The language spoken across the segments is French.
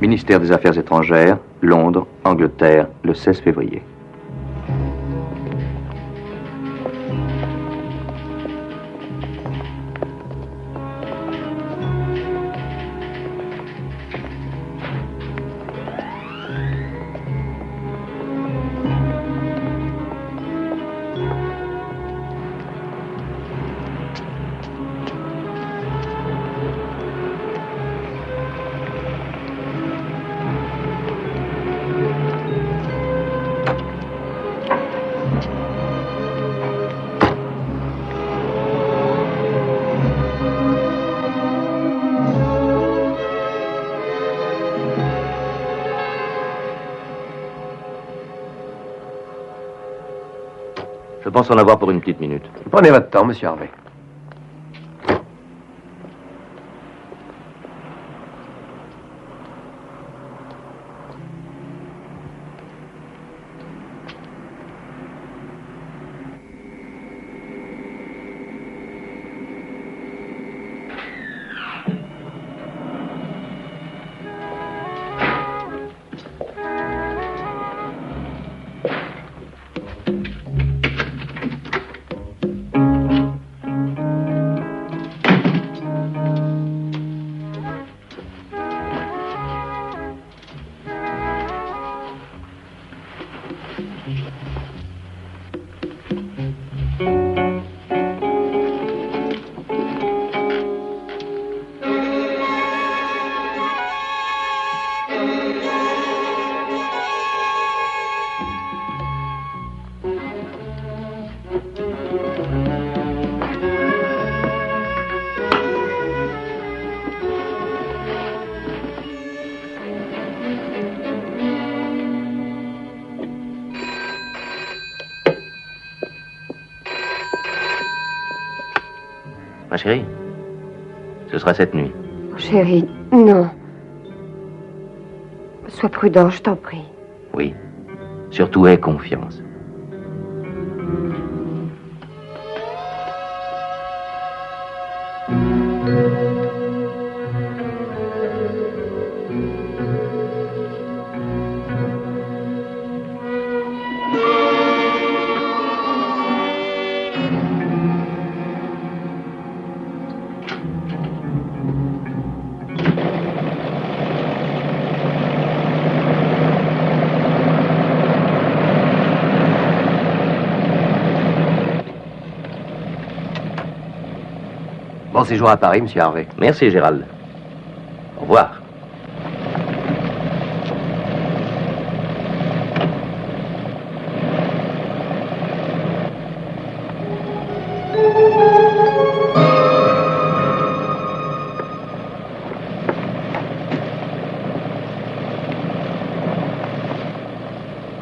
Ministère des Affaires étrangères, Londres, Angleterre, le 16 février. Je pense en avoir pour une petite minute. Prenez votre temps, monsieur Harvey. Ma chérie, ce sera cette nuit. Chérie, non. Sois prudent, je t'en prie. Oui. Surtout aie confiance. Bon séjour à Paris, monsieur Harvey. Merci, Gérald. Au revoir.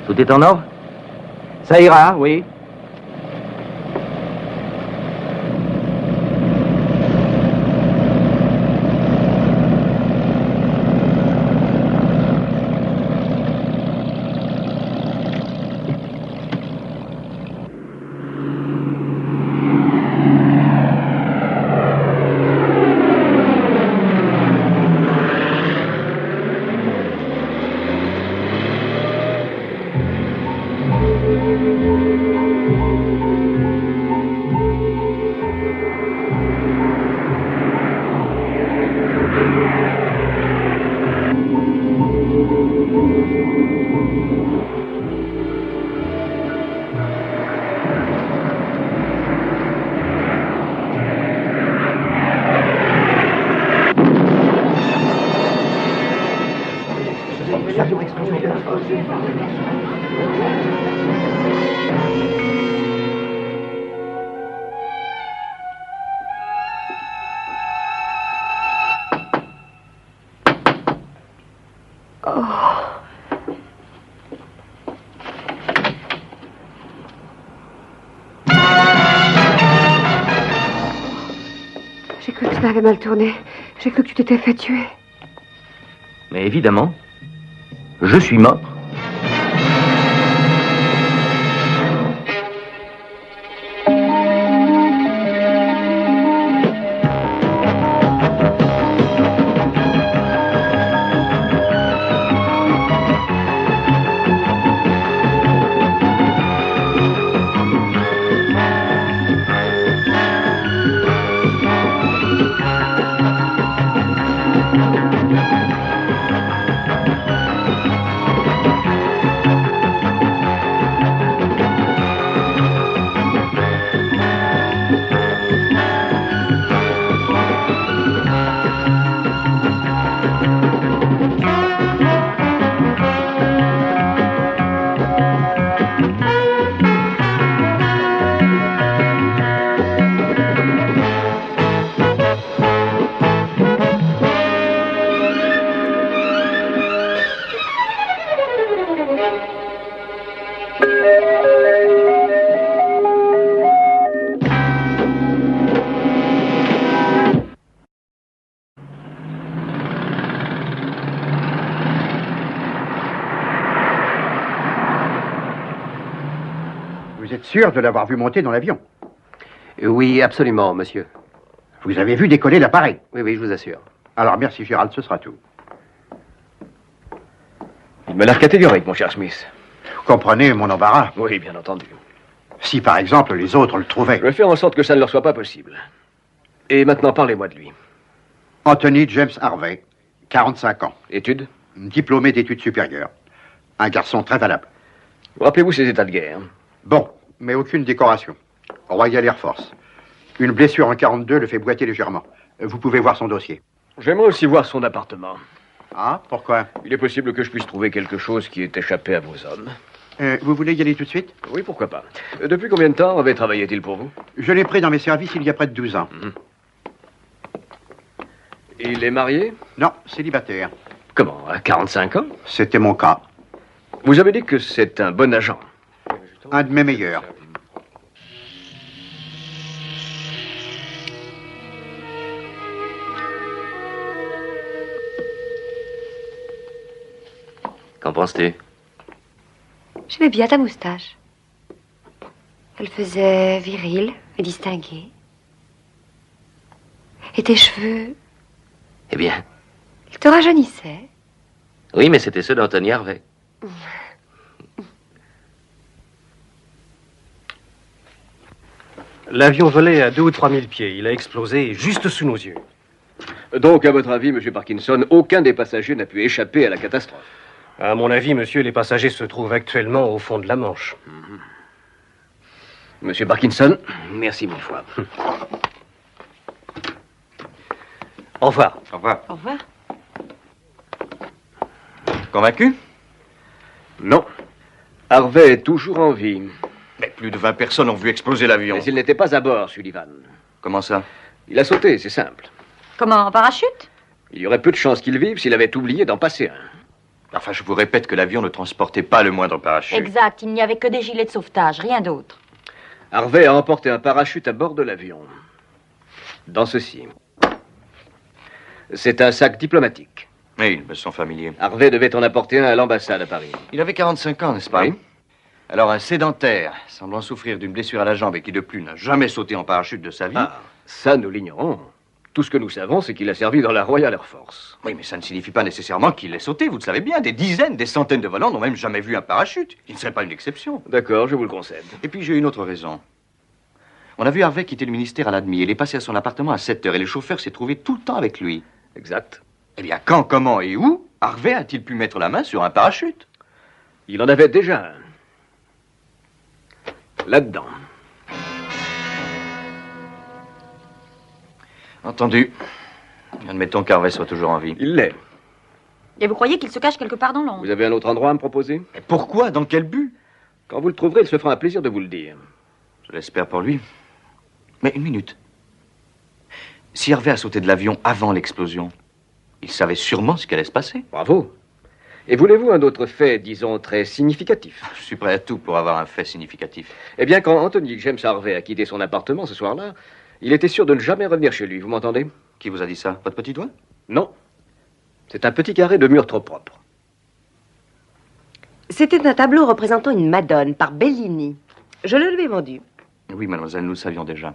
Tout est en ordre? Ça ira, oui. J'ai cru que ça avait mal tourné. J'ai cru que tu t'étais fait tuer. Mais évidemment, je suis mort. êtes sûr de l'avoir vu monter dans l'avion? Oui, absolument, monsieur. Vous avez vu décoller l'appareil? Oui, oui, je vous assure. Alors, merci Gérald, ce sera tout. Il me l'air catégorique, mon cher Smith. Vous comprenez mon embarras? Oui, bien entendu. Si, par exemple, les autres le trouvaient. Je vais faire en sorte que ça ne leur soit pas possible. Et maintenant, parlez-moi de lui. Anthony James Harvey, 45 ans, Études? diplômé d'études supérieures. Un garçon très valable. Rappelez-vous ces états de guerre. Bon, mais aucune décoration. Royal Air Force. Une blessure en 42 le fait boiter légèrement. Vous pouvez voir son dossier. J'aimerais aussi voir son appartement. Ah, pourquoi? Il est possible que je puisse trouver quelque chose qui ait échappé à vos hommes. Vous voulez y aller tout de suite? Oui, pourquoi pas. Depuis combien de temps Harvey travaillait-il pour vous? Je l'ai pris dans mes services il y a près de 12 ans. Il est marié? Non, célibataire. Comment, à 45 ans? C'était mon cas. Vous avez dit que c'est un bon agent. Un de mes meilleurs. Qu'en penses-tu? J'aimais bien ta moustache. Elle faisait viril et distingué. Et tes cheveux, Eh bien, ils te rajeunissaient. oui, mais c'était ceux d'Anthony Harvey. L'avion volait à 2 ou 3 000 pieds. Il a explosé juste sous nos yeux. Donc, à votre avis, monsieur Parkinson, aucun des passagers n'a pu échapper à la catastrophe? À mon avis, monsieur, les passagers se trouvent actuellement au fond de la Manche. Monsieur Parkinson, merci mille fois. Au revoir. Au revoir. Au revoir. Convaincu? Non. Harvey est toujours en vie. Mais plus de 20 personnes ont vu exploser l'avion. Mais il n'était pas à bord, Sullivan. Comment ça? Il a sauté, c'est simple. Comment, en parachute? Il y aurait peu de chances qu'il vive s'il avait oublié d'en passer un. Enfin, je vous répète que l'avion ne transportait pas le moindre parachute. Exact, il n'y avait que des gilets de sauvetage, rien d'autre. Harvey a emporté un parachute à bord de l'avion. Dans ceci. C'est un sac diplomatique. Oui, ils me sont familiers. Harvey devait en apporter un à l'ambassade à Paris. Il avait 45 ans, n'est-ce pas? Oui. Alors, un sédentaire, semblant souffrir d'une blessure à la jambe et qui, de plus, n'a jamais sauté en parachute de sa vie... Ah, ça, nous l'ignorons. Tout ce que nous savons, c'est qu'il a servi dans la Royal Air Force. Oui, mais ça ne signifie pas nécessairement qu'il ait sauté, vous le savez bien. Des dizaines, des centaines de volants n'ont même jamais vu un parachute. Il ne serait pas une exception. D'accord, je vous le concède. Et puis, j'ai une autre raison. On a vu Harvey quitter le ministère à la demi. Il est passé à son appartement à 7 heures et le chauffeur s'est trouvé tout le temps avec lui. Exact. Eh bien, quand, comment et où Harvey a-t-il pu mettre la main sur un parachute? Il en avait déjà un. Là-dedans. Entendu. Admettons qu'Harvey soit toujours en vie. Il l'est. Et vous croyez qu'il se cache quelque part dans l'ombre? Vous avez un autre endroit à me proposer? Mais pourquoi? Dans quel but? Quand vous le trouverez, il se fera un plaisir de vous le dire. Je l'espère pour lui. Mais une minute. Si Harvey a sauté de l'avion avant l'explosion, il savait sûrement ce qui allait se passer. Bravo. Et voulez-vous un autre fait, disons, très significatif? Je suis prêt à tout pour avoir un fait significatif. Eh bien, quand Anthony James Harvey a quitté son appartement ce soir-là, il était sûr de ne jamais revenir chez lui, vous m'entendez? Qui vous a dit ça? Votre petit doigt? Non. C'est un petit carré de mur trop propre. C'était un tableau représentant une Madone par Bellini. Je le lui ai vendu. Oui, mademoiselle, nous le savions déjà.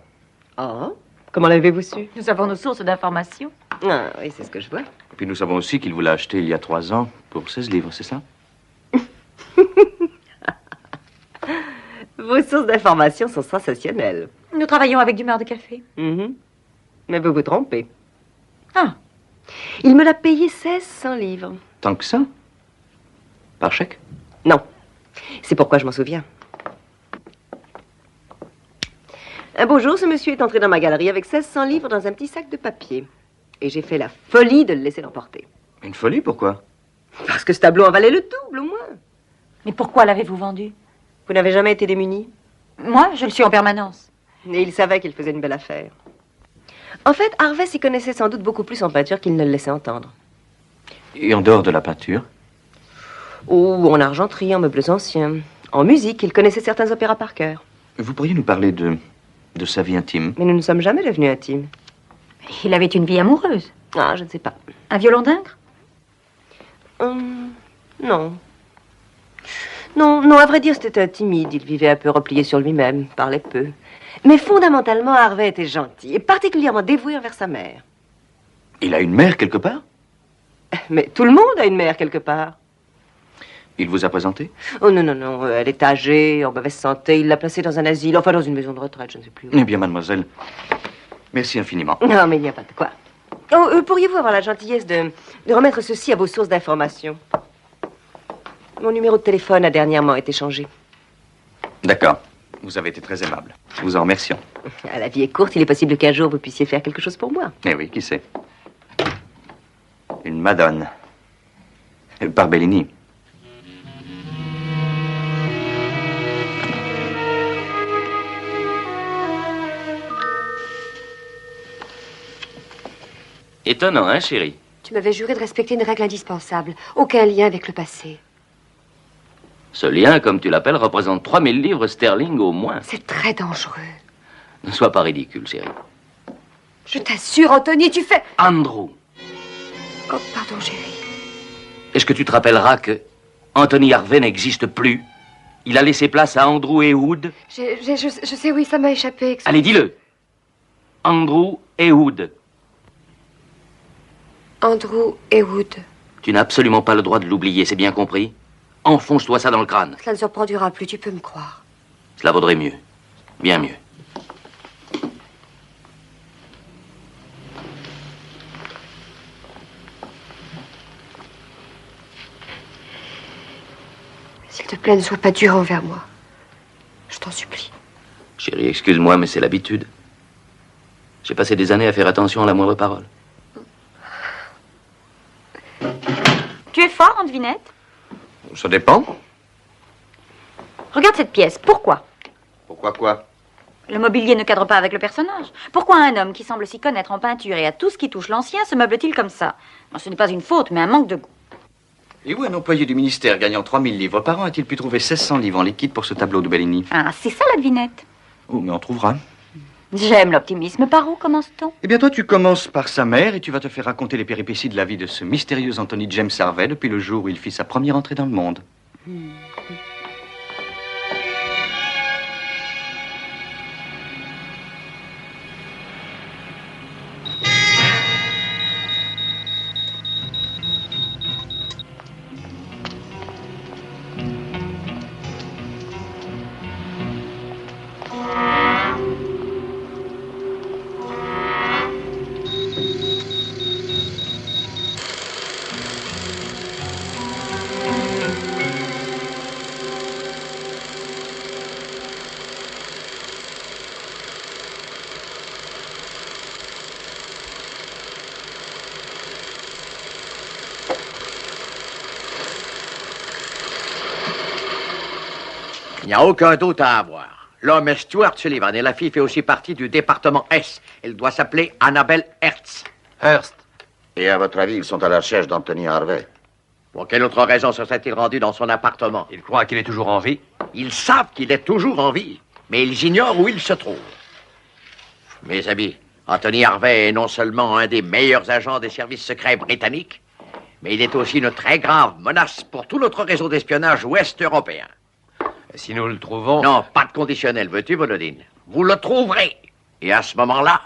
Oh, comment l'avez-vous su? Nous avons nos sources d'information. Ah, oui, c'est ce que je vois. Et puis nous savons aussi qu'il vous l'a acheté il y a 3 ans pour 16 livres, c'est ça? Vos sources d'information sont sensationnelles. Nous travaillons avec du beurre de café. Mhm. Mais vous vous trompez. Ah. Il me l'a payé 1600 livres. Tant que ça? Par chèque? Non. C'est pourquoi je m'en souviens. Un beau jour, ce monsieur est entré dans ma galerie avec 1600 livres dans un petit sac de papier. Et j'ai fait la folie de le laisser l'emporter. Une folie, pourquoi? Parce que ce tableau en valait le double, au moins. Mais pourquoi l'avez-vous vendu? Vous n'avez jamais été démuni? Moi, je le suis en permanence. Et il savait qu'il faisait une belle affaire. En fait, Harvey s'y connaissait sans doute beaucoup plus en peinture qu'il ne le laissait entendre. Et en dehors de la peinture? Ou en argenterie, en meubles anciens. En musique, il connaissait certains opéras par cœur. Vous pourriez nous parler de sa vie intime? Mais nous ne sommes jamais devenus intimes. Il avait une vie amoureuse. Ah, je ne sais pas. Un violon d'Ingres? Non. Non, non, à vrai dire, c'était un timide. Il vivait un peu replié sur lui-même, parlait peu. Mais fondamentalement, Harvey était gentil et particulièrement dévoué envers sa mère. Il a une mère quelque part? Mais tout le monde a une mère quelque part. Il vous a présenté? Oh non, non, non, elle est âgée, en mauvaise santé. Il l'a placée dans un asile, enfin dans une maison de retraite, je ne sais plus où. Eh bien, mademoiselle, merci infiniment. Non, mais il n'y a pas de quoi. Oh, pourriez-vous avoir la gentillesse de remettre ceci à vos sources d'information? Mon numéro de téléphone a dernièrement été changé. D'accord. Vous avez été très aimable. Nous vous en remercions. La vie est courte, il est possible qu'un jour vous puissiez faire quelque chose pour moi. Eh oui, qui sait? Une madone. Par Bellini. Étonnant, hein, chérie? Tu m'avais juré de respecter une règle indispensable. Aucun lien avec le passé. Ce lien, comme tu l'appelles, représente 3000 livres sterling au moins. C'est très dangereux. Ne sois pas ridicule, chérie. Je t'assure, Anthony, tu fais... Andrew, Oh, pardon, chérie. est-ce que tu te rappelleras que Anthony Harvey n'existe plus? Il a laissé place à Andrew Heywood. Je sais, oui, ça m'a échappé. excuse- Allez, dis-le. Andrew Heywood. Andrew Heywood. Tu n'as absolument pas le droit de l'oublier, c'est bien compris? Enfonce-toi ça dans le crâne. Cela ne se reproduira plus, tu peux me croire. Cela vaudrait mieux. Bien mieux. S'il te plaît, ne sois pas dur envers moi. Je t'en supplie. Chérie, excuse-moi, mais c'est l'habitude. J'ai passé des années à faire attention à la moindre parole. Tu es fort en devinette? Ça dépend. Regarde cette pièce. Pourquoi? Pourquoi quoi? Le mobilier ne cadre pas avec le personnage. Pourquoi un homme qui semble s'y connaître en peinture et à tout ce qui touche l'ancien se meuble-t-il comme ça? Non, ce n'est pas une faute, mais un manque de goût. Et où un employé du ministère gagnant 3000 livres par an a-t-il pu trouver 1600 livres en liquide pour ce tableau de Bellini? Ah, c'est ça la devinette. Oh, mais on trouvera. J'aime l'optimisme. Par où commence-t-on? Eh bien, toi, tu commences par sa mère et tu vas te faire raconter les péripéties de la vie de ce mystérieux Anthony James Harvey depuis le jour où il fit sa première entrée dans le monde. Il n'y a aucun doute à avoir. L'homme est Stuart Sullivan et la fille fait aussi partie du département S. Elle doit s'appeler Annabelle Hertz. Hearst. Et à votre avis, ils sont à la recherche d'Anthony Harvey? Pour quelle autre raison se serait-il rendu dans son appartement? Il croit qu'il est toujours en vie. Ils savent qu'il est toujours en vie, mais ils ignorent où il se trouve. Mes amis, Anthony Harvey est non seulement un des meilleurs agents des services secrets britanniques, mais il est aussi une très grave menace pour tout notre réseau d'espionnage ouest-européen. Si nous le trouvons... Non, pas de conditionnel, veux-tu, Volodine? Vous le trouverez. Et à ce moment-là,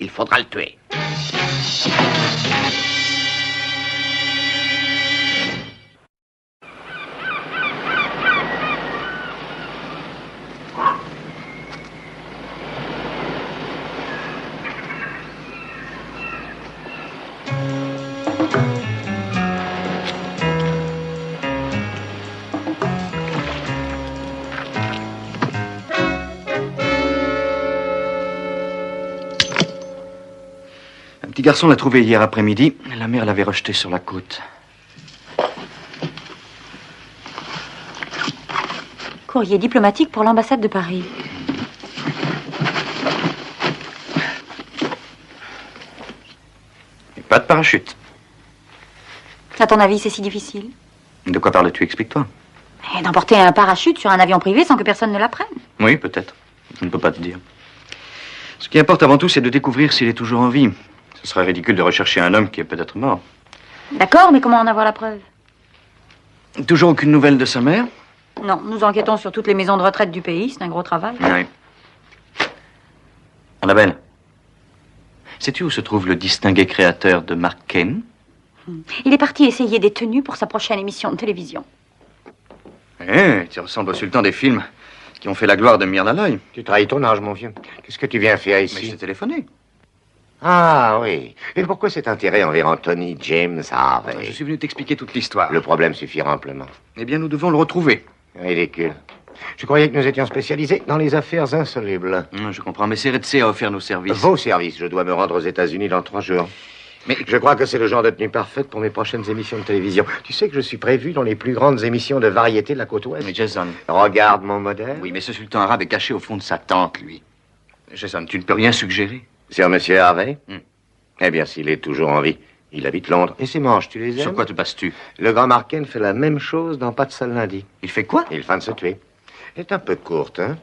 il faudra le tuer. Un petit garçon l'a trouvé hier après-midi. La mère l'avait rejeté sur la côte. Courrier diplomatique pour l'ambassade de Paris. Et pas de parachute. À ton avis, c'est si difficile? De quoi parles-tu? Explique-toi. D'emporter un parachute sur un avion privé sans que personne ne l'apprenne. Oui, peut-être. Je ne peux pas te dire. Ce qui importe avant tout, c'est de découvrir s'il est toujours en vie. Ce serait ridicule de rechercher un homme qui est peut-être mort. D'accord, mais comment en avoir la preuve? Toujours aucune nouvelle de sa mère? Non, nous enquêtons sur toutes les maisons de retraite du pays. C'est un gros travail. Oui. Annabelle, sais-tu où se trouve le distingué créateur de Mark Kane? Il est parti essayer des tenues pour sa prochaine émission de télévision. Eh, tu ressembles au sultan des films qui ont fait la gloire de Myrna Loy. Tu trahis ton âge, mon vieux. Qu'est-ce que tu viens faire ici? Mais je t'ai téléphoné. Ah, oui. Et pourquoi cet intérêt envers Anthony James Harvey? Je suis venu t'expliquer toute l'histoire. Le problème suffit amplement. Eh bien, nous devons le retrouver. Ridicule. Je croyais que nous étions spécialisés dans les affaires insolubles. Je comprends, mais CRC a offert nos services. Vos services. Je dois me rendre aux États-Unis dans 3 jours. Mais je crois que c'est le genre de tenue parfaite pour mes prochaines émissions de télévision. Tu sais que je suis prévu dans les plus grandes émissions de variété de la côte ouest. Mais Jason... Regarde mon modèle. Oui, mais ce sultan arabe est caché au fond de sa tente, lui. Jason, tu ne peux rien suggérer. Sur Monsieur Harvey? Eh bien, s'il est toujours en vie, il habite Londres. Et ses manches, tu les aimes? Sur quoi te bases-tu? Le grand Mark Kane fait la même chose dans Pas de sale lundi. Il fait quoi? Il feint de se tuer. C'est un peu courte, hein?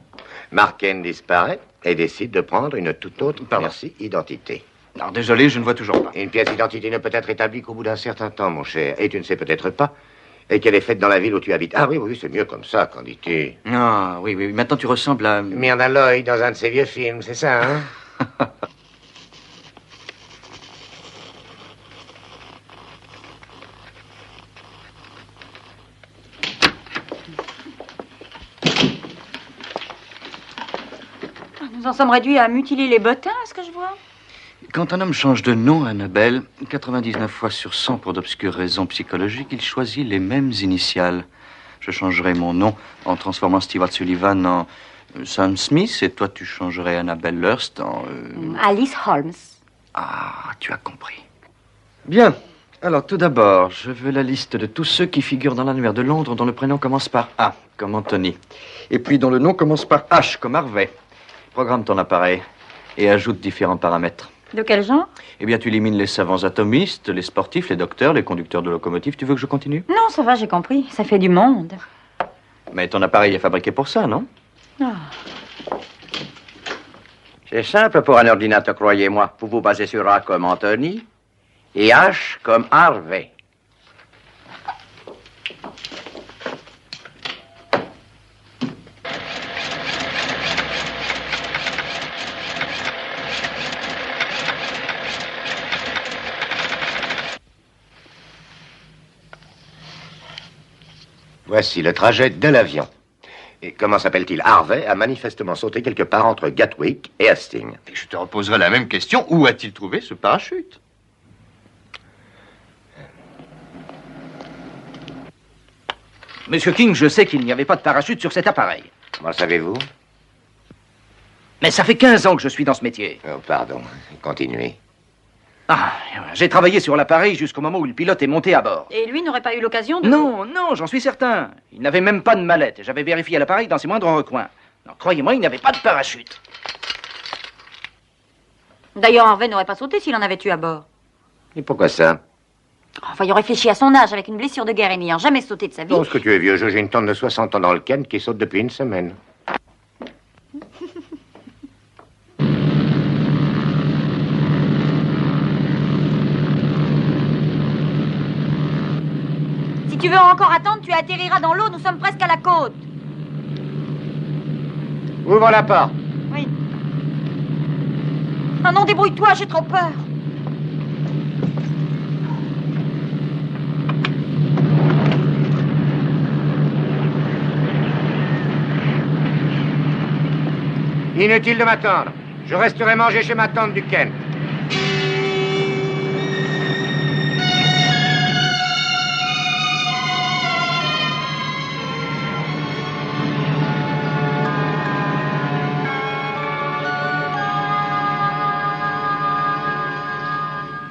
Mark Kane disparaît et décide de prendre une toute autre identité. Alors, désolé, je ne vois toujours pas. Une pièce d'identité ne peut être établie qu'au bout d'un certain temps, mon cher. Et tu ne sais peut-être pas. Et qu'elle est faite dans la ville où tu habites. Ah oui, oui, c'est mieux comme ça, qu'en dis-tu? Ah, oui, oui. Maintenant, tu ressembles à... Myrna Loy dans un de ses vieux films, c'est ça, hein? Nous en sommes réduits à mutiler les bottins, est-ce que je vois? Quand un homme change de nom, Annabelle, 99 fois sur 100 pour d'obscures raisons psychologiques, il choisit les mêmes initiales. Je changerai mon nom en transformant Stewart Sullivan en Sam Smith, et toi, tu changerais Annabelle Hurst en... Alice Holmes. Ah, tu as compris. Bien. Alors, tout d'abord, je veux la liste de tous ceux qui figurent dans l'annuaire de Londres dont le prénom commence par A, comme Anthony. Et puis dont le nom commence par H, comme Harvey. Programme ton appareil et ajoute différents paramètres. De quel genre? Eh bien, tu élimines les savants atomistes, les sportifs, les docteurs, les conducteurs de locomotives. Tu veux que je continue? Non, ça va, j'ai compris. Ça fait du monde. Mais ton appareil est fabriqué pour ça, non? Ah. C'est simple pour un ordinateur, croyez-moi. Vous vous basez sur A comme Anthony et H comme Harvey. Voici le trajet de l'avion. Et comment s'appelle-t-il? Harvey a manifestement sauté quelque part entre Gatwick et Hastings. Et je te reposerai la même question. Où a-t-il trouvé ce parachute? Monsieur King, je sais qu'il n'y avait pas de parachute sur cet appareil. Comment savez-vous? Mais ça fait 15 ans que je suis dans ce métier. Oh, pardon. Continuez. Ah, j'ai travaillé sur l'appareil jusqu'au moment où le pilote est monté à bord. Et lui n'aurait pas eu l'occasion de... Non, non, j'en suis certain. Il n'avait même pas de mallette. Et j'avais vérifié l'appareil dans ses moindres recoins. Non, croyez-moi, il n'y avait pas de parachute. D'ailleurs, Harvey n'aurait pas sauté s'il en avait eu à bord. Et pourquoi ça? Enfin, il réfléchit à son âge avec une blessure de guerre et n'ayant jamais sauté de sa vie. Oh, ce que tu es vieux jeu, j'ai une tante de 60 ans dans le Kent qui saute depuis une semaine. Si tu veux encore attendre, tu atterriras dans l'eau, nous sommes presque à la côte. Ouvre la porte. Oui. Ah non, débrouille-toi, j'ai trop peur. Inutile de m'attendre. Je resterai manger chez ma tante du Kent.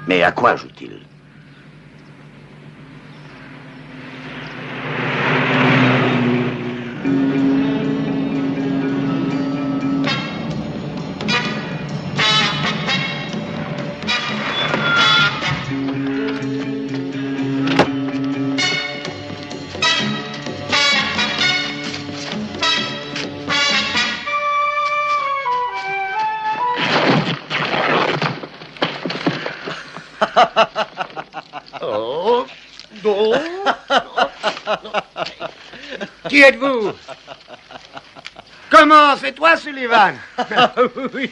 Mais à quoi joue-t-il? Oh, non. Qui êtes-vous? Comment? C'est toi, Sullivan? Oui.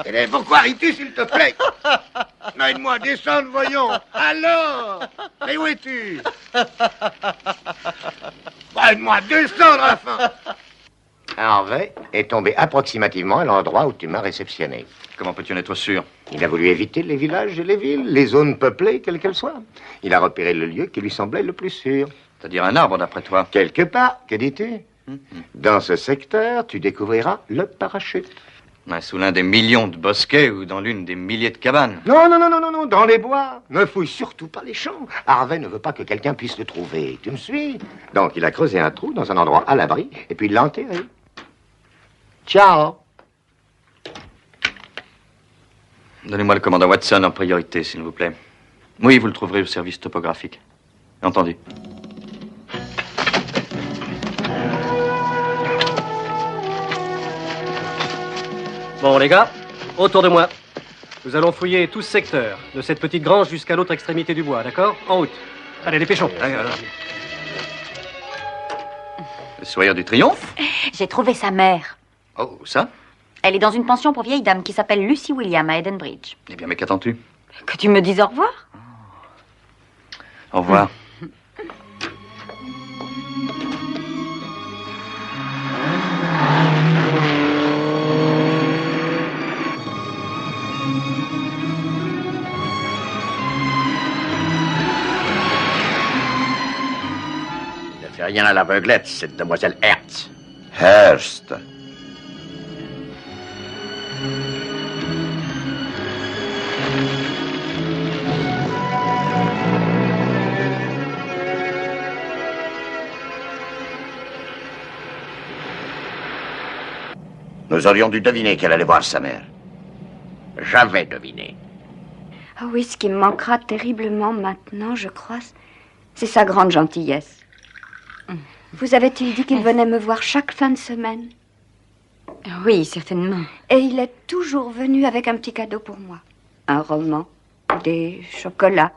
Eh, pourquoi ris-tu, s'il te plaît? Aide-moi, descendre, voyons. Alors? Mais où es-tu? Aide-moi, descendre à la fin. Harvey est tombé approximativement à l'endroit où tu m'as réceptionné. Comment peux-tu en être sûr? Il a voulu éviter les villages et les villes, les zones peuplées, quelles qu'elles soient. Il a repéré le lieu qui lui semblait le plus sûr. C'est-à-dire un arbre, d'après toi? Quelque part, que dis-tu? Dans ce secteur, tu découvriras le parachute. Sous l'un des millions de bosquets ou dans l'une des milliers de cabanes? Non, dans les bois. Ne fouille surtout pas les champs. Harvey ne veut pas que quelqu'un puisse le trouver. Tu me suis? Donc, il a creusé un trou dans un endroit à l'abri et puis il l'a enterré. Ciao. Donnez-moi le commandant Watson en priorité, s'il vous plaît. Oui, vous le trouverez au service topographique. Entendu. Bon, les gars, autour de moi. Nous allons fouiller tout ce secteur, de cette petite grange jusqu'à l'autre extrémité du bois, d'accord? En route. Allez, dépêchons. Le sourire du triomphe? J'ai trouvé sa mère. Oh, ça? Elle est dans une pension pour vieilles dames qui s'appelle Lucy William à Edenbridge. Eh bien, mais qu'attends-tu? Que tu me dises au revoir. Au revoir. Ne fait rien à l'aveuglette, cette demoiselle Hertz. Hearst. Nous aurions dû deviner qu'elle allait voir sa mère. J'avais deviné. Ah oui, ce qui me manquera terriblement maintenant, je crois, c'est sa grande gentillesse. Vous avait-il dit qu'il venait me voir chaque fin de semaine? Oui, certainement. Et il est toujours venu avec un petit cadeau pour moi. Un roman, des chocolats,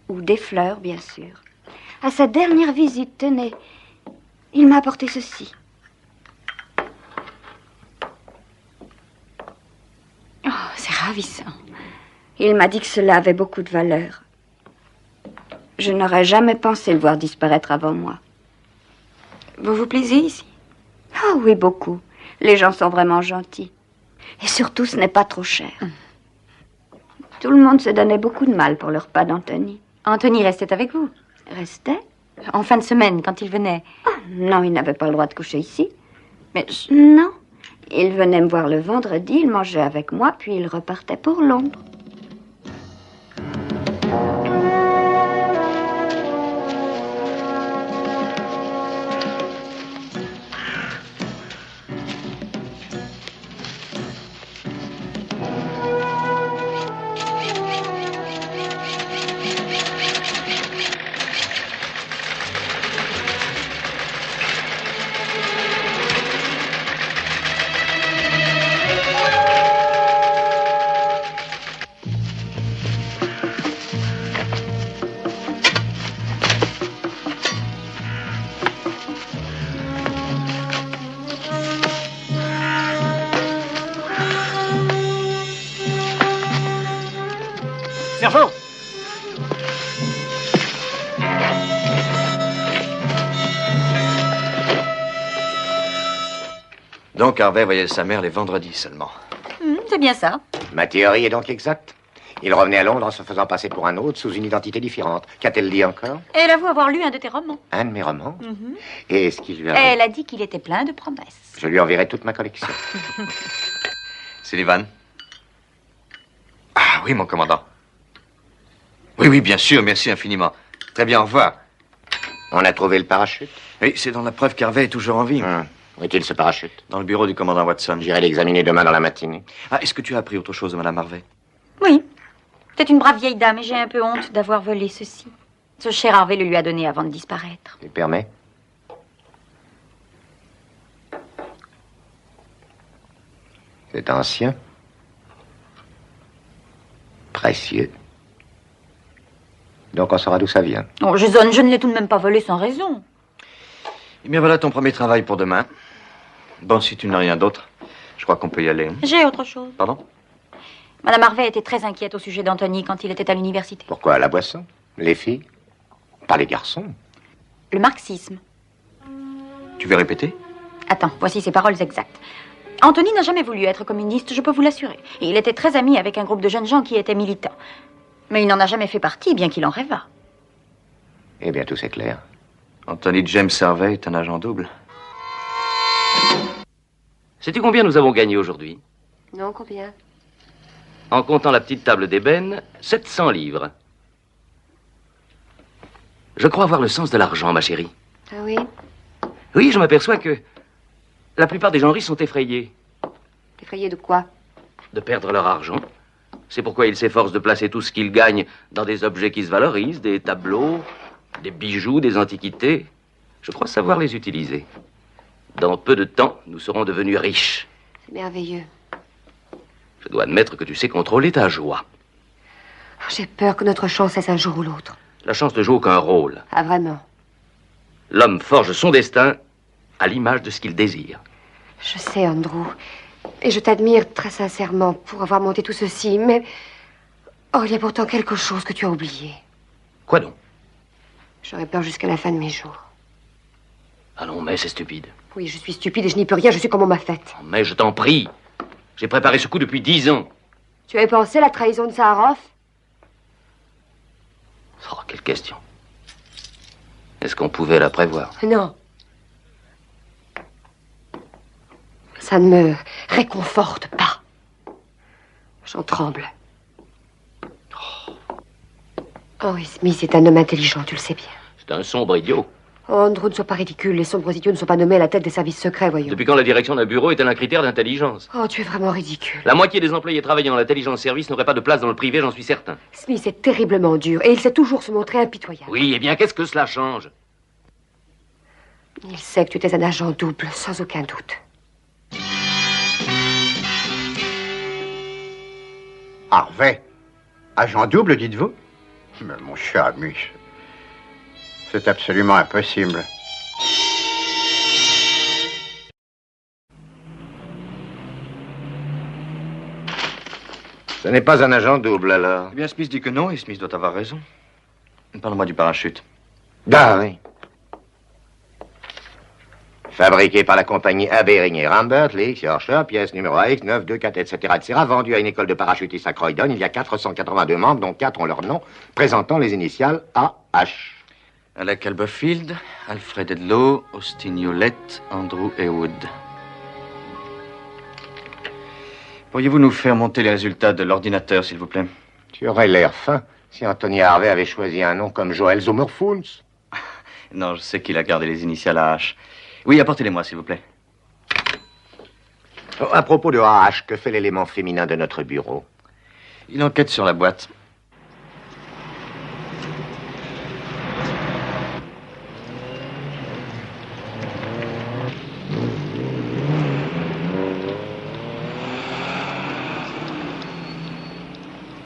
ou des fleurs, bien sûr. À sa dernière visite, tenez, il m'a apporté ceci. Oh, c'est ravissant. Il m'a dit que cela avait beaucoup de valeur. Je n'aurais jamais pensé le voir disparaître avant moi. Vous vous plaisez ici? Ah oui, beaucoup. Les gens sont vraiment gentils. Et surtout, ce n'est pas trop cher. Tout le monde se donnait beaucoup de mal pour le repas d'Anthony. Anthony restait avec vous? Restait? En fin de semaine, quand il venait? Ah, non, il n'avait pas le droit de coucher ici. Mais non. Il venait me voir le vendredi, il mangeait avec moi, puis il repartait pour Londres. Sergent! Donc Harvey voyait sa mère les vendredis seulement. C'est bien ça. Ma théorie est donc exacte. Il revenait à Londres en se faisant passer pour un autre sous une identité différente. Qu'a-t-elle dit encore? Elle avoue avoir lu un de tes romans. Un de mes romans? Et est-ce qu'il lui a... Elle a dit qu'il était plein de promesses. Je lui enverrai toute ma collection. Sullivan? Ah oui, mon commandant. Oui, bien sûr, merci infiniment. Très bien, au revoir. On a trouvé le parachute? Oui, c'est dans la preuve qu'Harvey est toujours en vie. Où est-il, ce parachute? Dans le bureau du commandant Watson. J'irai l'examiner demain dans la matinée. Ah, est-ce que tu as appris autre chose de Madame Harvey? Oui. C'est une brave vieille dame et j'ai un peu honte d'avoir volé ceci. Ce cher Harvey le lui a donné avant de disparaître. Tu permets? C'est ancien. Précieux. Donc on saura d'où ça vient. Oh, je ne l'ai tout de même pas volé sans raison. Eh bien, voilà ton premier travail pour demain. Bon, si tu n'as rien d'autre, je crois qu'on peut y aller. J'ai autre chose. Pardon? Madame Harvey était très inquiète au sujet d'Anthony quand il était à l'université. Pourquoi? La boisson? Les filles? Pas les garçons? Le marxisme. Tu veux répéter? Attends, voici ses paroles exactes. Anthony n'a jamais voulu être communiste, je peux vous l'assurer. Et il était très ami avec un groupe de jeunes gens qui étaient militants. Mais il n'en a jamais fait partie, bien qu'il en rêvât. Eh bien, tout c'est clair. Anthony James Harvey est un agent double. Sais-tu combien nous avons gagné aujourd'hui? Non, combien? En comptant la petite table d'ébène, 700 livres. Je crois avoir le sens de l'argent, ma chérie. Ah oui? Oui, je m'aperçois que la plupart des gens riches sont effrayés. Effrayé de quoi? De perdre leur argent. C'est pourquoi ils s'efforcent de placer tout ce qu'ils gagnent dans des objets qui se valorisent, des tableaux, des bijoux, des antiquités. Je crois savoir les utiliser. Dans peu de temps, nous serons devenus riches. C'est merveilleux. Je dois admettre que tu sais contrôler ta joie. J'ai peur que notre chance cesse un jour ou l'autre. La chance ne joue aucun rôle. Ah, vraiment? L'homme forge son destin à l'image de ce qu'il désire. Je sais, Andrew. Et je t'admire très sincèrement pour avoir monté tout ceci, mais... Oh, il y a pourtant quelque chose que tu as oublié. Quoi donc? J'aurais peur jusqu'à la fin de mes jours. Ah non, mais c'est stupide. Oui, je suis stupide et je n'y peux rien, je suis comme on m'a faite. Mais je t'en prie. J'ai préparé ce coup depuis 10 ans. Tu avais pensé à la trahison de Saharov? Oh, quelle question. Est-ce qu'on pouvait la prévoir? Non. Ça ne me réconforte pas. J'en tremble. Henry Smith est un homme intelligent, tu le sais bien. C'est un sombre idiot. Oh, Andrew, ne sois pas ridicule. Les sombres idiots ne sont pas nommés à la tête des services secrets, voyons. Depuis quand la direction d'un bureau est-elle un critère d'intelligence? Oh, tu es vraiment ridicule. La moitié des employés travaillant dans l'intelligence service n'auraient pas de place dans le privé, j'en suis certain. Smith est terriblement dur et il sait toujours se montrer impitoyable. Oui, eh bien, qu'est-ce que cela change? Il sait que tu étais un agent double, sans aucun doute. Harvey? Agent double, dites-vous? Mais mon cher ami, c'est absolument impossible. Ce n'est pas un agent double, alors? Eh bien, Smith dit que non, et Smith doit avoir raison. Parle-moi du parachute. Ah, oui. Fabriqué par la compagnie Abering et Rambert, Leaks, Yorkshire, pièce numéro X, 9, 2, 4, etc., etc., vendu à une école de parachutistes à Croydon. Il y a 482 membres, dont 4 ont leur nom, présentant les initiales AH. Alec Alberfield, Alfred Edlow, Austin Hewlett, Andrew Heywood. Pourriez-vous nous faire monter les résultats de l'ordinateur, s'il vous plaît? Tu aurais l'air fin si Anthony Harvey avait choisi un nom comme Joel Sommerfuns. Non, je sais qu'il a gardé les initiales AH. Oui, apportez-les-moi, s'il vous plaît. Oh, à propos de AH, que fait l'élément féminin de notre bureau? Il enquête sur la boîte.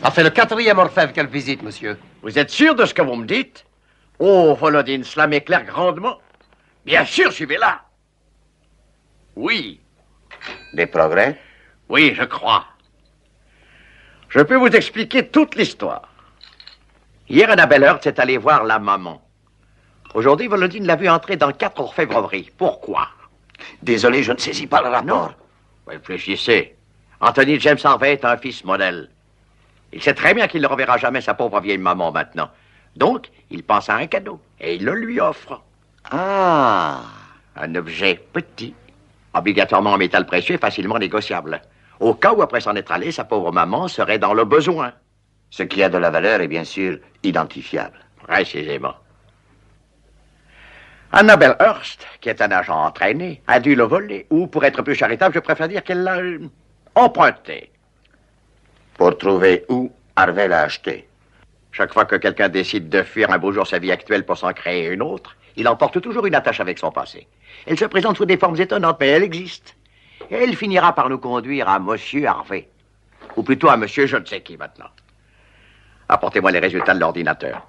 Ça fait le 4e orfèvre qu'elle visite, monsieur. Vous êtes sûr de ce que vous me dites? Oh, Volodine, cela m'éclaire grandement. Bien sûr, suivez-la. Oui. Des progrès? Oui, je crois. Je peux vous expliquer toute l'histoire. Hier, Annabelle Hurt est allée voir la maman. Aujourd'hui, Volodine l'a vue entrer dans 4 orfèvreries. Pourquoi? Désolé, je ne saisis pas le rapport. Non. Réfléchissez. Anthony James Harvey est un fils modèle. Il sait très bien qu'il ne reverra jamais sa pauvre vieille maman maintenant. Donc, il pense à un cadeau et il le lui offre. Ah. Un objet petit, obligatoirement en métal précieux et facilement négociable. Au cas où, après s'en être allé, sa pauvre maman serait dans le besoin. Ce qui a de la valeur est bien sûr identifiable. Précisément. Annabelle Hurst, qui est un agent entraîné, a dû le voler. Ou, pour être plus charitable, je préfère dire qu'elle l'a emprunté. Pour trouver où Harvey l'a acheté. Chaque fois que quelqu'un décide de fuir un beau jour sa vie actuelle pour s'en créer une autre, il emporte toujours une attache avec son passé. Elle se présente sous des formes étonnantes, mais elle existe. Et elle finira par nous conduire à Monsieur Harvey. Ou plutôt à Monsieur je ne sais qui maintenant. Apportez-moi les résultats de l'ordinateur.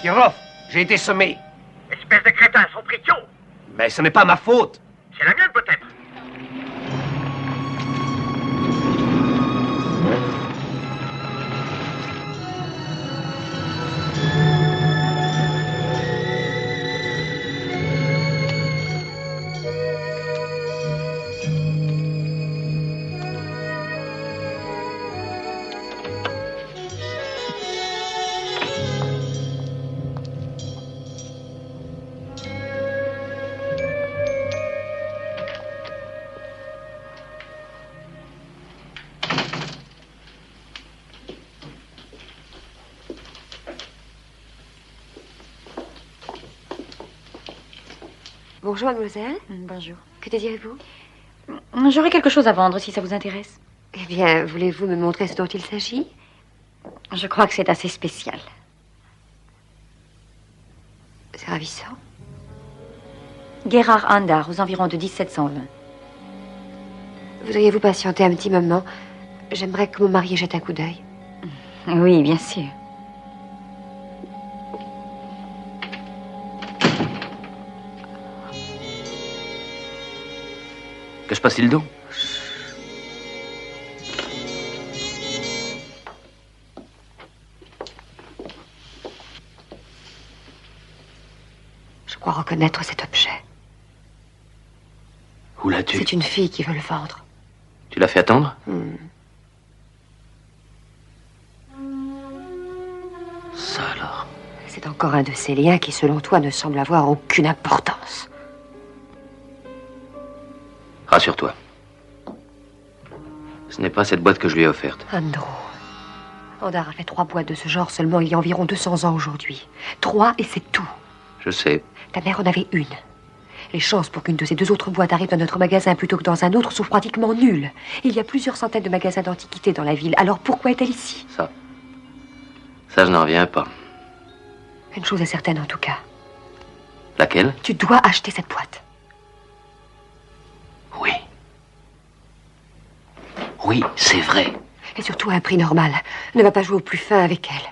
Kirov, j'ai été sommé. Espèce de crétin, son frition. Mais ce n'est pas ma faute. C'est la mienne, peut-être. Bonjour, mademoiselle. Bonjour. Que désirez-vous? J'aurais quelque chose à vendre, si ça vous intéresse. Eh bien, voulez-vous me montrer ce dont il s'agit? Je crois que c'est assez spécial. C'est ravissant. Gerhard Andar, aux environs de 1720. Voudriez-vous patienter un petit moment? J'aimerais que mon mari jette un coup d'œil. Oui, bien sûr. Que se passe-t-il donc? Je crois reconnaître cet objet. Où l'as-tu? C'est une fille qui veut le vendre. Tu l'as fait attendre? Ça alors. C'est encore un de ces liens qui, selon toi, ne semble avoir aucune importance. Rassure-toi. Ce n'est pas cette boîte que je lui ai offerte. Andrew. Andar a fait 3 boîtes de ce genre seulement il y a environ 200 ans aujourd'hui. 3 et c'est tout. Je sais. Ta mère en avait une. Les chances pour qu'une de ces 2 autres boîtes arrive dans notre magasin plutôt que dans un autre sont pratiquement nulles. Il y a plusieurs centaines de magasins d'antiquités dans la ville. Alors pourquoi est-elle ici? Ça, je n'en reviens pas. Une chose est certaine en tout cas. Laquelle? Tu dois acheter cette boîte. Oui. Oui, c'est vrai. Et surtout à un prix normal. Ne va pas jouer au plus fin avec elle.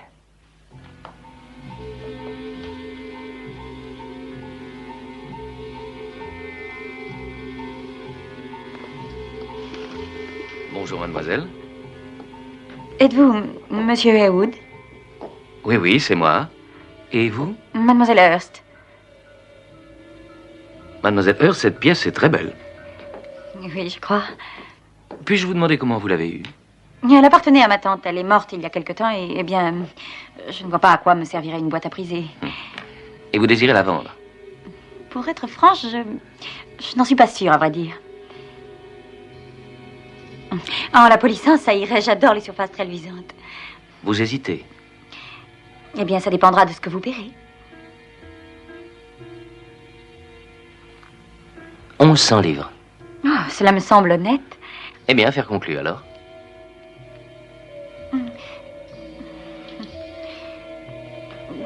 Bonjour, mademoiselle. Êtes-vous Monsieur Heywood? Oui, oui, c'est moi. Et vous? Mademoiselle Hurst. Mademoiselle Hurst, cette pièce est très belle. Oui, je crois. Puis-je vous demander comment vous l'avez eue? Elle appartenait à ma tante. Elle est morte il y a quelque temps et, eh bien, je ne vois pas à quoi me servirait une boîte à priser. Et vous désirez la vendre? Pour être franche, je n'en suis pas sûre, à vrai dire. En la polissant, ça irait. J'adore les surfaces très luisantes. Vous hésitez? Eh bien, ça dépendra de ce que vous paierez. 1100 livres. Oh, cela me semble honnête. Eh bien, affaire conclue, alors.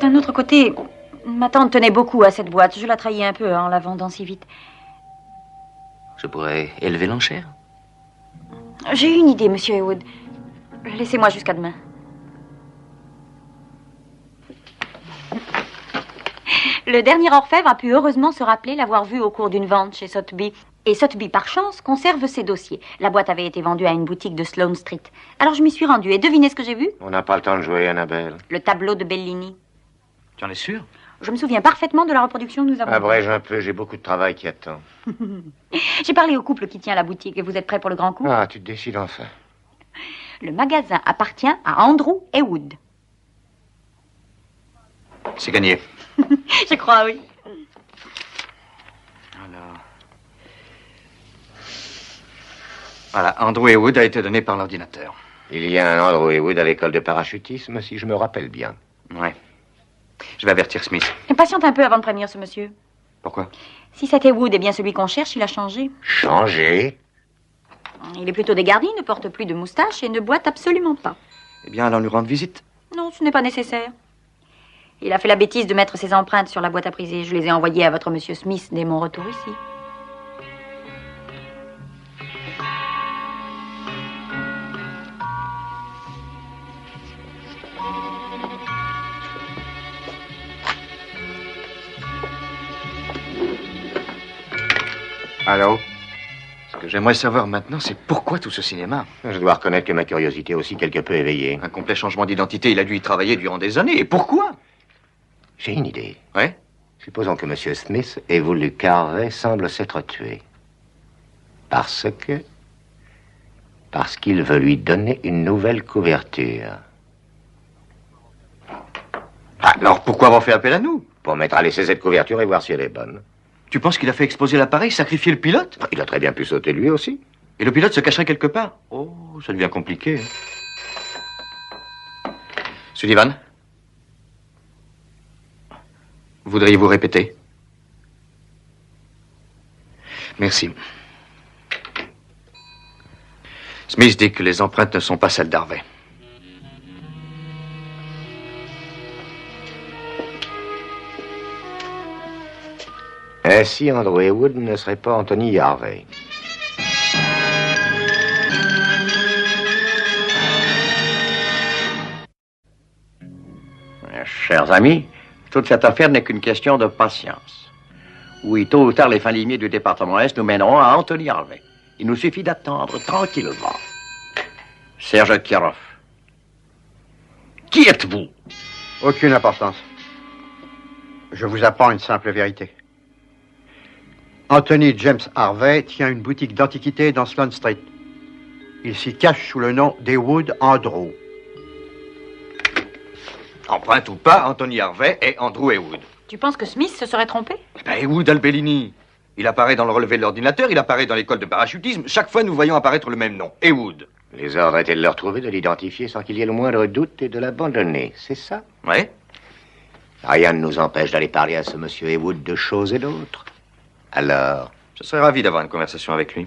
D'un autre côté, ma tante tenait beaucoup à cette boîte. Je la trahis un peu en la vendant si vite. Je pourrais élever l'enchère? J'ai eu une idée, monsieur Heywood. Laissez-moi jusqu'à demain. Le dernier orfèvre a pu heureusement se rappeler l'avoir vu au cours d'une vente chez Sotheby. Et Sotheby, par chance, conserve ses dossiers. La boîte avait été vendue à une boutique de Sloane Street. Alors je m'y suis rendue. Et devinez ce que j'ai vu? On n'a pas le temps de jouer, Annabelle. Le tableau de Bellini. Tu en es sûr? Je me souviens parfaitement de la reproduction que nous avons. Abrège un peu, j'ai beaucoup de travail qui attend. J'ai parlé au couple qui tient la boutique. Et vous êtes prêts pour le grand coup? Ah, tu te décides enfin. Le magasin appartient à Andrew Heywood. C'est gagné. Je crois, oui. Voilà, Andrew Heywood a été donné par l'ordinateur. Il y a un Andrew Heywood à l'école de parachutisme, si je me rappelle bien. Ouais. Je vais avertir Smith. Patiente un peu avant de prévenir ce monsieur. Pourquoi? Si cet Heywood est bien celui qu'on cherche, il a changé. Changé? Il est plutôt dégarni, ne porte plus de moustache et ne boite absolument pas. Eh bien, allons lui rendre visite. Non, ce n'est pas nécessaire. Il a fait la bêtise de mettre ses empreintes sur la boîte à priser. Je les ai envoyées à votre monsieur Smith dès mon retour ici. Allô? Ce que j'aimerais savoir maintenant, c'est pourquoi tout ce cinéma? Je dois reconnaître que ma curiosité est aussi quelque peu éveillée. Un complet changement d'identité, il a dû y travailler durant des années. Et pourquoi? J'ai une idée. Ouais? Supposons que M. Smith ait voulu qu'Harvey semble s'être tué. Parce qu'il veut lui donner une nouvelle couverture. Alors pourquoi avoir fait appel à nous? Pour mettre à l'essai cette couverture et voir si elle est bonne. Tu penses qu'il a fait exploser l'appareil, sacrifier le pilote? Il a très bien pu sauter lui aussi. Et le pilote se cacherait quelque part? Oh, ça devient compliqué. Sullivan? Voudriez-vous répéter? Merci. Smith dit que les empreintes ne sont pas celles d'Harvey. Ainsi, Andrew Heywood ne serait pas Anthony Harvey. Chers amis, toute cette affaire n'est qu'une question de patience. Oui, tôt ou tard, les fins limiers du département Est nous mèneront à Anthony Harvey. Il nous suffit d'attendre tranquillement. Serge Kirov. Qui êtes-vous? Aucune importance. Je vous apprends une simple vérité. Anthony James Harvey tient une boutique d'antiquités dans Sloane Street. Il s'y cache sous le nom d'Heywood Andrew. Empreinte ou pas, Anthony Harvey est Andrew Heywood. Tu penses que Smith se serait trompé? Heywood Albellini. Il apparaît dans le relevé de l'ordinateur, il apparaît dans l'école de parachutisme. Chaque fois, nous voyons apparaître le même nom, Heywood. Les ordres étaient de le retrouver, de l'identifier sans qu'il y ait le moindre doute et de l'abandonner, c'est ça? Oui. Rien ne nous empêche d'aller parler à ce monsieur Heywood de choses et d'autres. Alors? Je serais ravi d'avoir une conversation avec lui.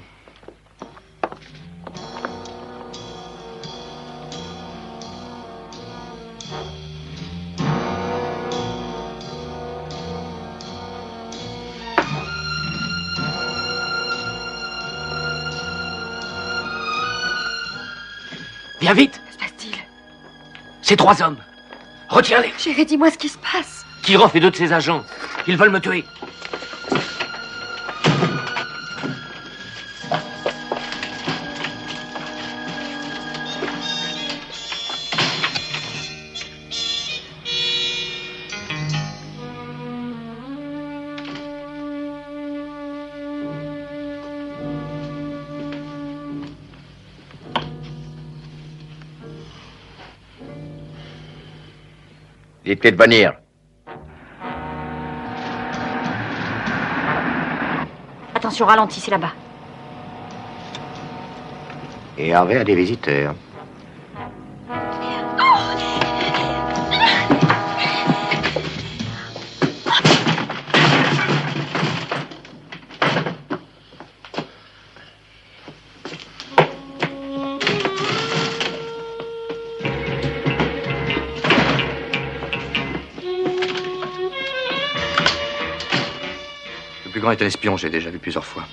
Viens vite! Que se passe-t-il? Ces 3 hommes. Retiens-les! Chérie, dis-moi ce qui se passe. Kirov et 2 de ses agents. Ils veulent me tuer. Dites-lui de venir. Attention, ralentis, c'est là-bas. Et Harvey a des visiteurs. Le plus grand est un espion, j'ai déjà vu plusieurs fois.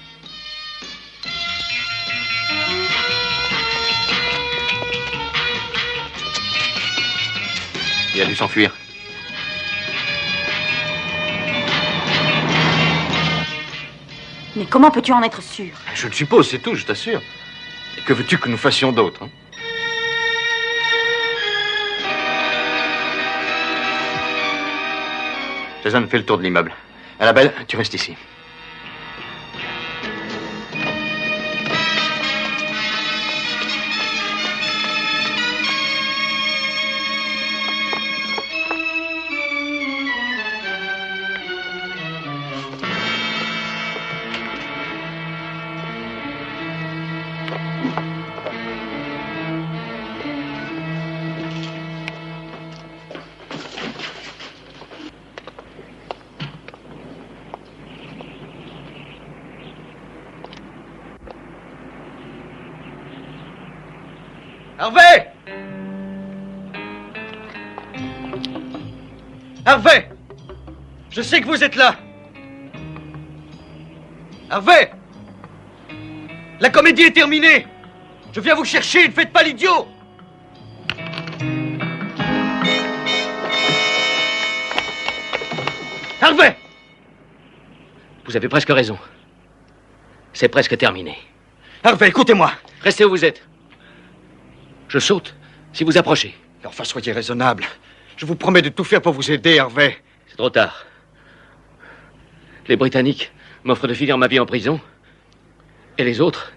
Il a dû s'enfuir. Mais comment peux-tu en être sûr? Je le suppose, c'est tout, je t'assure. Et que veux-tu que nous fassions d'autre, hein? Jason, fais le tour de l'immeuble. Annabelle, tu restes ici. Harvey! Harvey! Je sais que vous êtes là! Harvey! La comédie est terminée! Je viens vous chercher, ne faites pas l'idiot! Harvey! Vous avez presque raison. C'est presque terminé. Harvey, écoutez-moi. Restez où vous êtes. Je saute si vous approchez. Enfin, soyez raisonnable. Je vous promets de tout faire pour vous aider, Harvey. C'est trop tard. Les Britanniques m'offrent de finir ma vie en prison. Et les autres,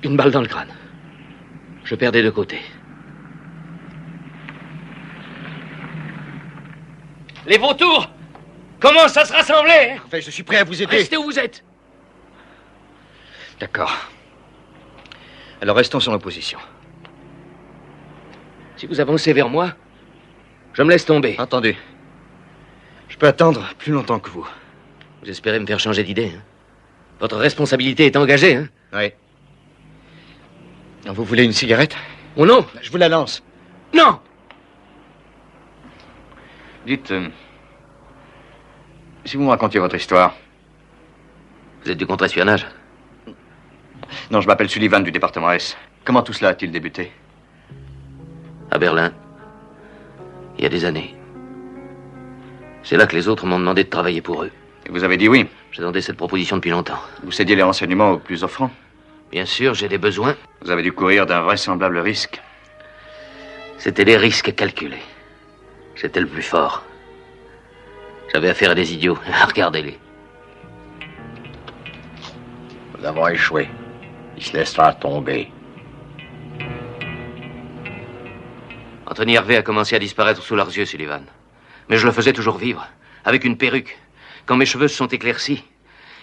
une balle dans le crâne. Je perds des deux côtés. Les vautours commencent à se rassembler. Harvey, je suis prêt à vous aider. Restez où vous êtes. D'accord. Alors restons sur nos positions. Si vous avancez vers moi, je me laisse tomber. Entendu. Je peux attendre plus longtemps que vous. Vous espérez me faire changer d'idée, hein? Votre responsabilité est engagée, hein? Oui. Vous voulez une cigarette? Oh non! Je vous la lance. Non! Dites, si vous me racontiez votre histoire. Vous êtes du contre-espionnage? Non, je m'appelle Sullivan du département S. Comment tout cela a-t-il débuté? À Berlin. Il y a des années. C'est là que les autres m'ont demandé de travailler pour eux. Et vous avez dit oui? J'attendais cette proposition depuis longtemps. Vous cédiez les renseignements aux plus offrants? Bien sûr, j'ai des besoins. Vous avez dû courir d'un vraisemblable risque. C'était des risques calculés. J'étais le plus fort. J'avais affaire à des idiots. Regardez-les. Nous avons échoué. Il se laissera tomber. Anthony Harvey a commencé à disparaître sous leurs yeux, Sullivan. Mais je le faisais toujours vivre, avec une perruque. Quand mes cheveux se sont éclaircis,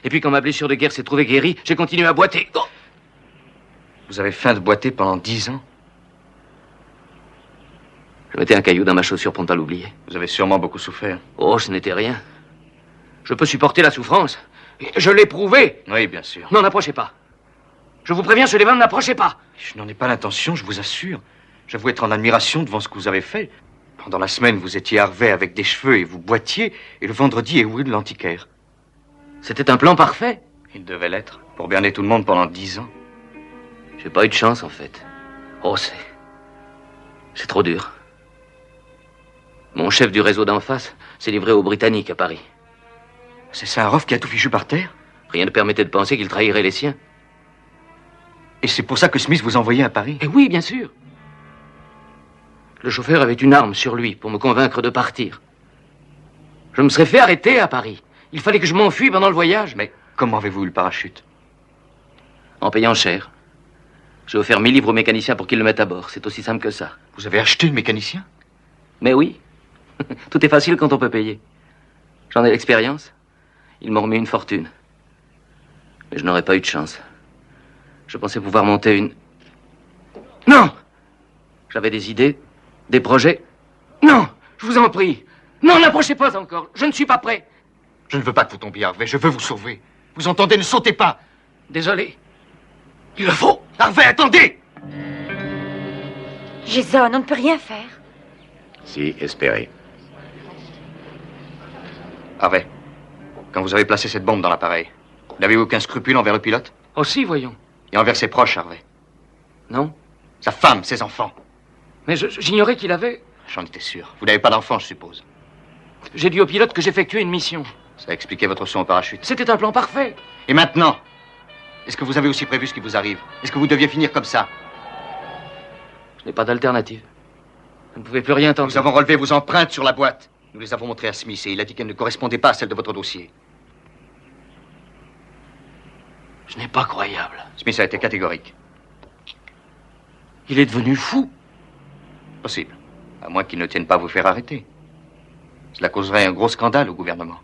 et puis quand ma blessure de guerre s'est trouvée guérie, j'ai continué à boiter. Oh! Vous avez faim de boiter pendant 10 ans? Je mettais un caillou dans ma chaussure pour ne pas l'oublier. Vous avez sûrement beaucoup souffert. Oh, ce n'était rien. Je peux supporter la souffrance. Je l'ai prouvé. Oui, bien sûr. Non, n'approchez pas. Je vous préviens, Sullivan, n'approchez pas. Je n'en ai pas l'intention, je vous assure. J'avoue être en admiration devant ce que vous avez fait. Pendant la semaine, vous étiez Harvey avec des cheveux et vous boitiez, et le vendredi, Heywood l'antiquaire. C'était un plan parfait. Il devait l'être, pour berner tout le monde pendant 10 ans. J'ai pas eu de chance, en fait. Oh, c'est trop dur. Mon chef du réseau d'en face s'est livré aux Britanniques à Paris. C'est Saharov qui a tout fichu par terre? Rien ne permettait de penser qu'il trahirait les siens. Et c'est pour ça que Smith vous envoyait à Paris? Eh oui, bien sûr. Le chauffeur avait une arme sur lui pour me convaincre de partir. Je me serais fait arrêter à Paris. Il fallait que je m'enfuie pendant le voyage. Mais comment avez-vous eu le parachute? En payant cher. J'ai offert 1000 livres au mécanicien pour qu'il le mette à bord. C'est aussi simple que ça. Vous avez acheté le mécanicien? Mais oui. Tout est facile quand on peut payer. J'en ai l'expérience. Ils m'ont remis une fortune. Mais je n'aurais pas eu de chance. Je pensais pouvoir monter une... Non! J'avais des idées, des projets. Non! Je vous en prie. Non, n'approchez pas encore. Je ne suis pas prêt. Je ne veux pas que vous tombiez, Harvey. Je veux vous sauver. Vous entendez? Ne sautez pas. Désolé. Il le faut. Harvey, attendez! Jason, on ne peut rien faire. Si, espérez. Harvey, quand vous avez placé cette bombe dans l'appareil, n'avez-vous aucun scrupule envers le pilote? Aussi, voyons. Et envers ses proches, Harvey? Non. Sa femme, ses enfants? Mais j'ignorais qu'il avait... J'en étais sûr. Vous n'avez pas d'enfant, je suppose. J'ai dit au pilote que j'effectuais une mission. Ça a expliqué votre saut en parachute. C'était un plan parfait. Et maintenant? Est-ce que vous avez aussi prévu ce qui vous arrive? Est-ce que vous deviez finir comme ça? Je n'ai pas d'alternative. Vous ne pouvez plus rien tenter. Nous avons relevé vos empreintes sur la boîte. Nous les avons montrées à Smith et il a dit qu'elles ne correspondaient pas à celles de votre dossier. Ce n'est pas croyable. Smith a été catégorique. Il est devenu fou. Possible. À moins qu'il ne tienne pas à vous faire arrêter. Cela causerait un gros scandale au gouvernement.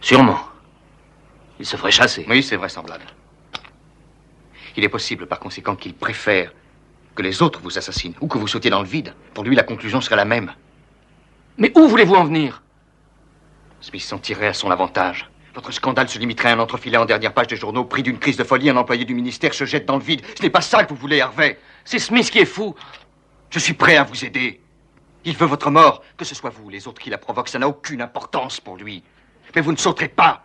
Sûrement. Il se ferait chasser. Oui, c'est vraisemblable. Il est possible, par conséquent, qu'il préfère que les autres vous assassinent ou que vous sautiez dans le vide. Pour lui, la conclusion serait la même. Mais où voulez-vous en venir? Smith s'en tirerait à son avantage. Votre scandale se limiterait à un entrefilet en dernière page des journaux. Pris d'une crise de folie, un employé du ministère se jette dans le vide. Ce n'est pas ça que vous voulez, Harvey. C'est Smith qui est fou. Je suis prêt à vous aider. Il veut votre mort. Que ce soit vous ou les autres qui la provoquent, ça n'a aucune importance pour lui. Mais vous ne sauterez pas.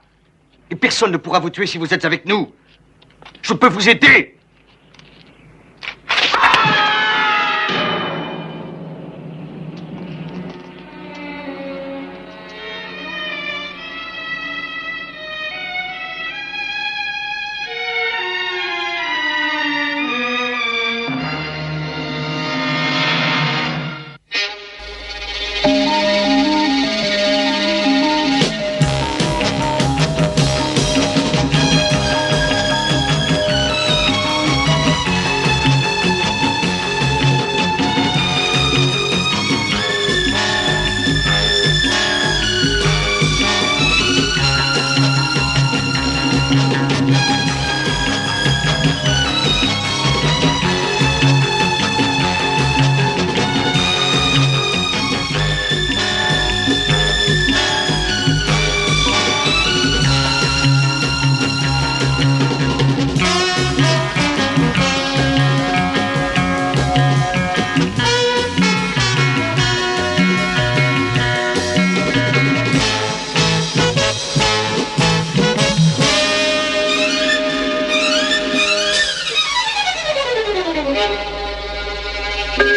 Et personne ne pourra vous tuer si vous êtes avec nous. Je peux vous aider.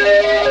Thank you.